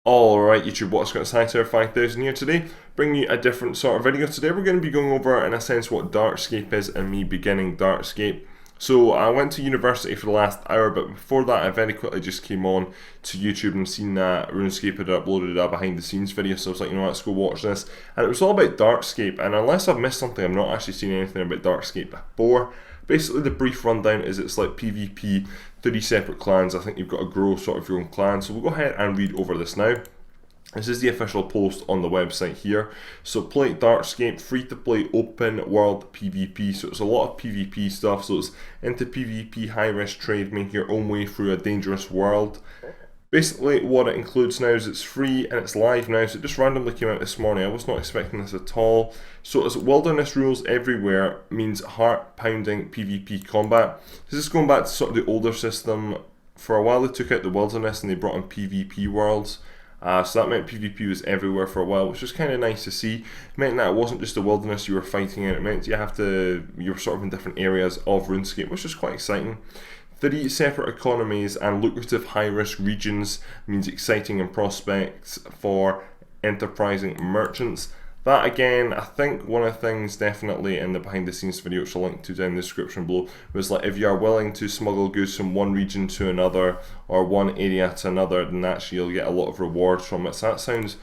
Alright YouTube, what's going on? Sir 5000 here today, bringing you a different sort of video. Today we're going to be going over, in a sense, what DarkScape is and me beginning DarkScape. So I went to university for the last hour, but before that I very quickly just came on to YouTube and seen that Runescape had uploaded a behind the scenes video, so I was like, you know what, let's go watch this. And it was all about DarkScape, and unless I've missed something, I've not actually seen anything about DarkScape before. Basically the brief rundown is it's like PvP, 30 separate clans. I think you've got to grow sort of your own clan. So we'll go ahead and read over this now. This is the official post on the website here. So play DarkScape, free to play open world PvP. So it's a lot of PvP stuff. So it's into PvP, high risk trade, make your own way through a dangerous world. Basically what it includes now is it's free and it's live now, so it just randomly came out this morning. I was not expecting this at all. So it's wilderness rules everywhere, means heart pounding PvP combat. This is going back to sort of the older system. For a while they took out the wilderness and they brought in PvP worlds. So that meant PvP was everywhere for a while, which was kind of nice to see. It meant that it wasn't just the wilderness you were fighting in, it meant you were sort of in different areas of RuneScape, which is quite exciting. 3 separate economies and lucrative high-risk regions means exciting and prospects for enterprising merchants. That again, I think one of the things definitely in the behind the scenes video, which I'll link to down in the description below, was like if you are willing to smuggle goods from one region to another or one area to another, then actually you'll get a lot of rewards from it. So that sounds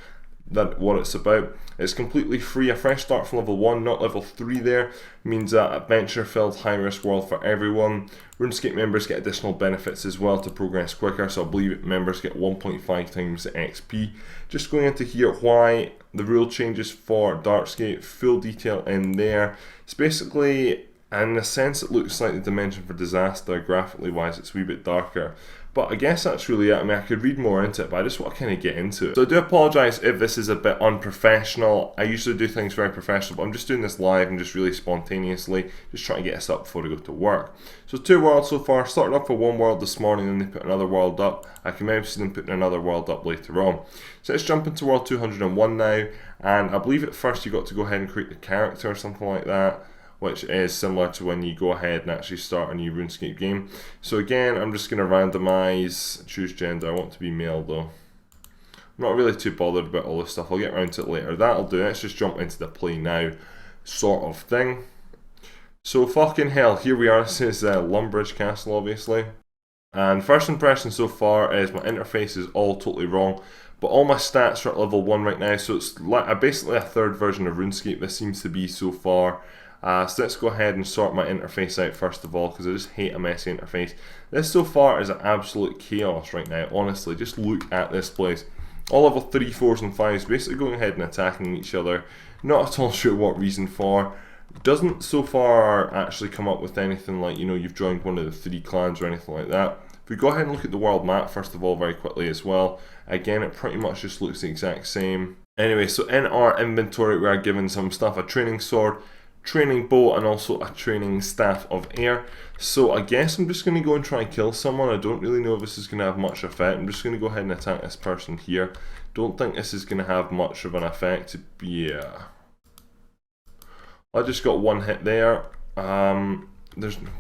what it's about. It's completely free, a fresh start from level 1, not level 3 there, means that adventure-filled high-risk world for everyone. RuneScape members get additional benefits as well to progress quicker, so I believe members get 1.5 times the XP. Just going into here, why the rule changes for DarkScape, full detail in there. It's basically, in a sense, it looks like the dimension for disaster, graphically wise, it's a wee bit darker. But I guess that's really it. I mean, I could read more into it, but I just want to kind of get into it. So I do apologise if this is a bit unprofessional. I usually do things very professional, but I'm just doing this live and just really spontaneously, just trying to get us up before I go to work. So 2 worlds so far. Started off with 1 world this morning, then they put another world up. I can maybe see them putting another world up later on. So let's jump into world 201 now, and I believe at first you got to go ahead and create the character or something like that, which is similar to when you go ahead and actually start a new RuneScape game. So again, I'm just going to randomize, choose gender. I want to be male though. I'm not really too bothered about all this stuff. I'll get around to it later. That'll do. Let's just jump into the play now sort of thing. So fucking hell, here we are. This is Lumbridge Castle, obviously. And first impression so far is my interface is all totally wrong. But all my stats are at level 1 right now. So it's like basically a third version of RuneScape, this seems to be so far. So let's go ahead and sort my interface out first of all, because I just hate a messy interface. This so far is an absolute chaos right now, honestly. Just look at this place. All level 3, 4s and 5s basically going ahead and attacking each other. Not at all sure what reason for. Doesn't so far actually come up with anything like, you know, you've joined one of the 3 clans or anything like that. If we go ahead and look at the world map first of all very quickly as well, again it pretty much just looks the exact same. Anyway, so in our inventory we are given some stuff, a training sword, training bow, and also a training staff of air. So I guess I'm just going to go and try and kill someone. I don't really know if this is going to have much effect. I'm just going to go ahead and attack this person here. Don't think this is going to have much of an effect. Yeah, I just got 1 hit there.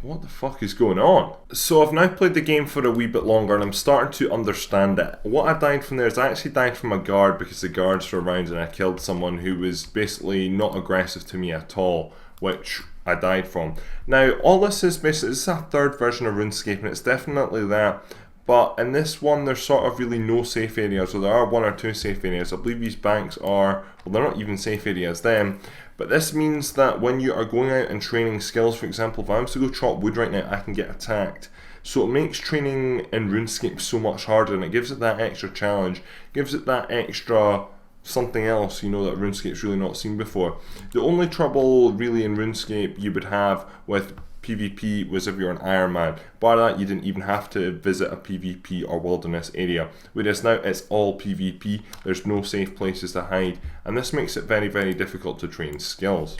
What the fuck is going on? So I've now played the game for a wee bit longer and I'm starting to understand it. What I died from there is I actually died from a guard because the guards were around and I killed someone who was basically not aggressive to me at all, which I died from. Now all this is basically, this is a third version of RuneScape and it's definitely that. But in this one, there's sort of really no safe areas, so there are 1 or 2 safe areas. I believe these banks are, well, they're not even safe areas then. But this means that when you are going out and training skills, for example, if I was to go chop wood right now, I can get attacked. So it makes training in RuneScape so much harder, and it gives it that extra challenge, gives it that extra something else, you know, that RuneScape's really not seen before. The only trouble really in RuneScape you would have with PvP was if you're an Iron Man. By that you didn't even have to visit a PvP or wilderness area, whereas now it's all PvP, there's no safe places to hide, and this makes it very, very difficult to train skills.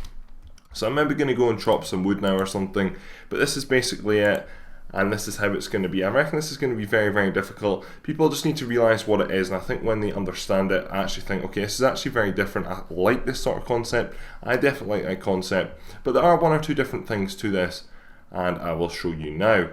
So I'm maybe going to go and chop some wood now or something, but this is basically it, and this is how it's going to be. I reckon this is going to be very, very difficult. People just need to realise what it is, and I think when they understand it, I actually think, okay, this is actually very different. I like this sort of concept, I definitely like that concept, but there are 1 or 2 different things to this, and I will show you now.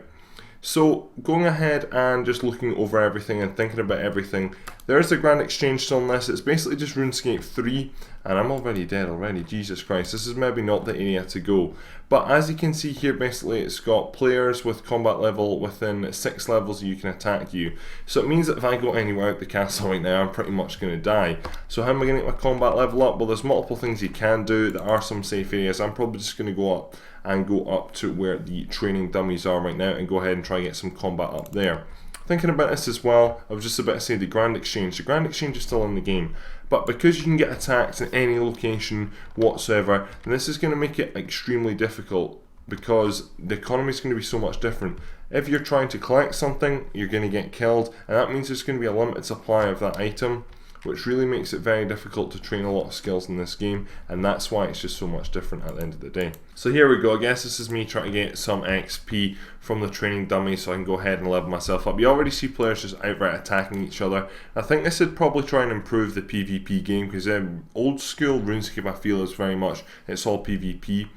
So going ahead and just looking over everything and thinking about everything, There is a Grand Exchange still on this. It's basically just RuneScape 3, and I'm already dead already, Jesus Christ. This is maybe not the area to go. But as you can see here, basically it's got players with combat level within 6 levels you can attack you. So it means that if I go anywhere out the castle right now, I'm pretty much going to die. So how am I going to get my combat level up? Well, there's multiple things you can do. There are some safe areas. I'm probably just going to go up and go up to where the training dummies are right now and go ahead and try and get some combat up there. Thinking about this as well, I was just about to say the Grand Exchange. The Grand Exchange is still in the game, but because you can get attacked in any location whatsoever, then this is going to make it extremely difficult because the economy is going to be so much different. If you're trying to collect something, you're going to get killed, and that means there's going to be a limited supply of that item, which really makes it very difficult to train a lot of skills in this game, and that's why it's just so much different at the end of the day. So here we go. I guess this is me trying to get some XP from the training dummy so I can go ahead and level myself up. You already see players just outright attacking each other. I think this would probably try and improve the PvP game, because old school RuneScape I feel is very much, it's all PvP,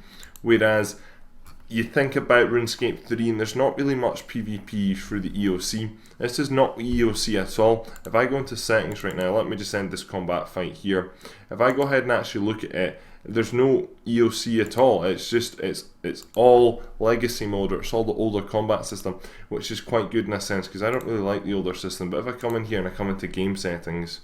whereas you think about RuneScape 3 and there's not really much PvP through the EOC. This is not EOC at all. If I go into settings right now, let me just end this combat fight here. If I go ahead and actually look at it, there's no EOC at all. It's just, it's all legacy mode, or it's all the older combat system, which is quite good in a sense, because I don't really like the older system. But if I come in here and I come into game settings,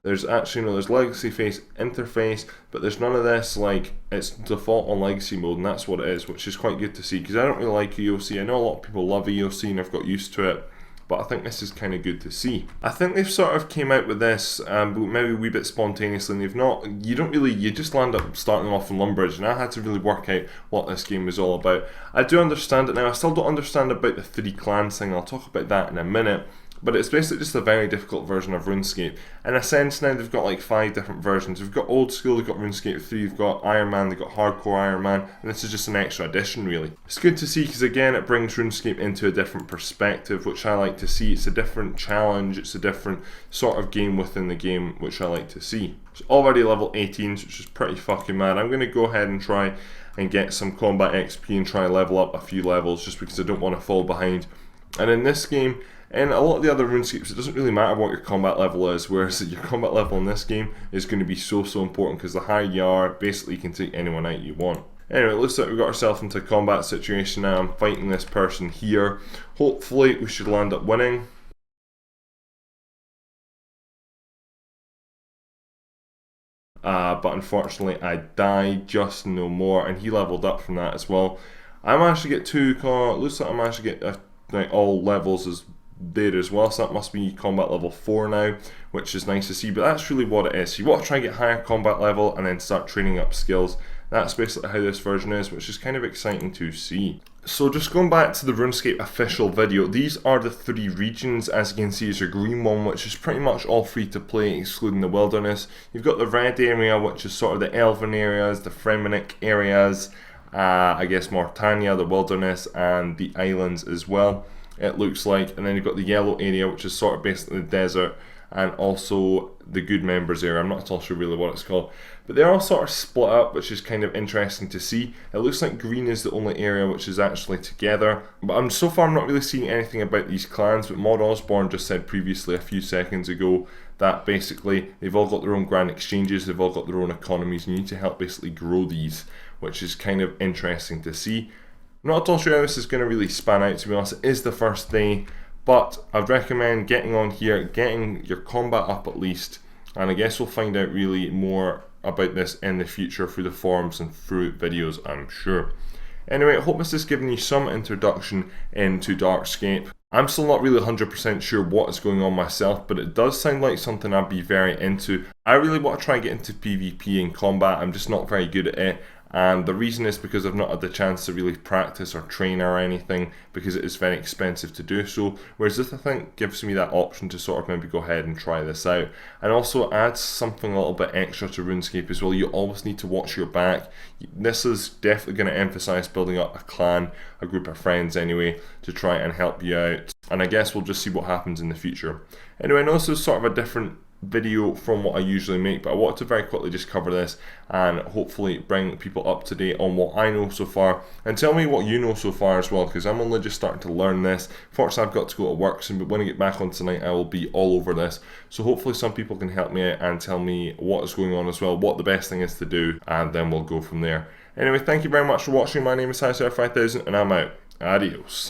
there's actually there's legacy face interface, but there's none of this, like it's default on legacy mode, and that's what it is, which is quite good to see, because I don't really like EOC. I know a lot of people love EOC and I've got used to it, but I think this is kind of good to see. I think they've sort of came out with this maybe a wee bit spontaneously, and they've not, you just land up starting off in Lumbridge, and I had to really work out what this game is all about. I do understand it now. I still don't understand about the 3 clans thing. I'll talk about that in a minute. But it's basically just a very difficult version of RuneScape. In a sense now they've got like 5 different versions. We've got old school, they've got RuneScape 3, they've got Iron Man, they've got Hardcore Iron Man, and this is just an extra addition really. It's good to see because again it brings RuneScape into a different perspective, which I like to see. It's a different challenge, it's a different sort of game within the game, which I like to see. It's already level 18, which is pretty fucking mad. I'm going to go ahead and try and get some combat XP and try and level up a few levels just because I don't want to fall behind. And in this game, in a lot of the other RuneScapes, it doesn't really matter what your combat level is, whereas your combat level in this game is going to be so important, because the higher you are, basically you can take anyone out you want. Anyway, it looks like we've got ourselves into a combat situation now. I'm fighting this person here. Hopefully we should land up winning. But unfortunately I died just no more, and he leveled up from that as well. I managed to get 2, looks like I managed to get like all levels as there as well, so that must be combat level 4 now, which is nice to see. But that's really what it is. You want to try and get higher combat level and then start training up skills. That's basically how this version is, which is kind of exciting to see. So just going back to the RuneScape official video, these are the 3 regions. As you can see, is your green one, which is pretty much all free to play excluding the wilderness. You've got the red area, which is sort of the elven areas, the Fremenic areas, I guess Mortania, the wilderness, and the islands as well, it looks like. And then you've got the yellow area, which is sort of basically the desert, and also the good members area. I'm not at all sure really what it's called, but they're all sort of split up, which is kind of interesting to see. It looks like green is the only area which is actually together, but so far I'm not really seeing anything about these clans. But Mod Osborne just said previously a few seconds ago that basically they've all got their own grand exchanges, they've all got their own economies, and you need to help basically grow these, which is kind of interesting to see. I'm not at all sure how this is going to really span out, to be honest. It is the first day, but I'd recommend getting on here, getting your combat up at least, and I guess we'll find out really more about this in the future through the forums and through videos, I'm sure. Anyway, I hope this has given you some introduction into DarkScape. I'm still not really 100% sure what is going on myself, but it does sound like something I'd be very into. I really want to try and get into PvP and combat. I'm just not very good at it. And the reason is because I've not had the chance to really practice or train or anything, because it is very expensive to do so, whereas this I think gives me that option to sort of maybe go ahead and try this out. And also adds something a little bit extra to RuneScape as well. You always need to watch your back. This is definitely going to emphasise building up a clan, a group of friends anyway, to try and help you out. And I guess we'll just see what happens in the future. Anyway, I know this is sort of a different video from what I usually make, but I wanted to very quickly just cover this and hopefully bring people up to date on what I know so far, and tell me what you know so far as well, because I'm only just starting to learn this. Fortunately, I've got to go to work soon, but when I get back on tonight I will be all over this, so hopefully some people can help me out and tell me what is going on as well, what the best thing is to do, and then we'll go from there. Anyway, thank you very much for watching. My name is HiSer5000 and I'm out. Adios.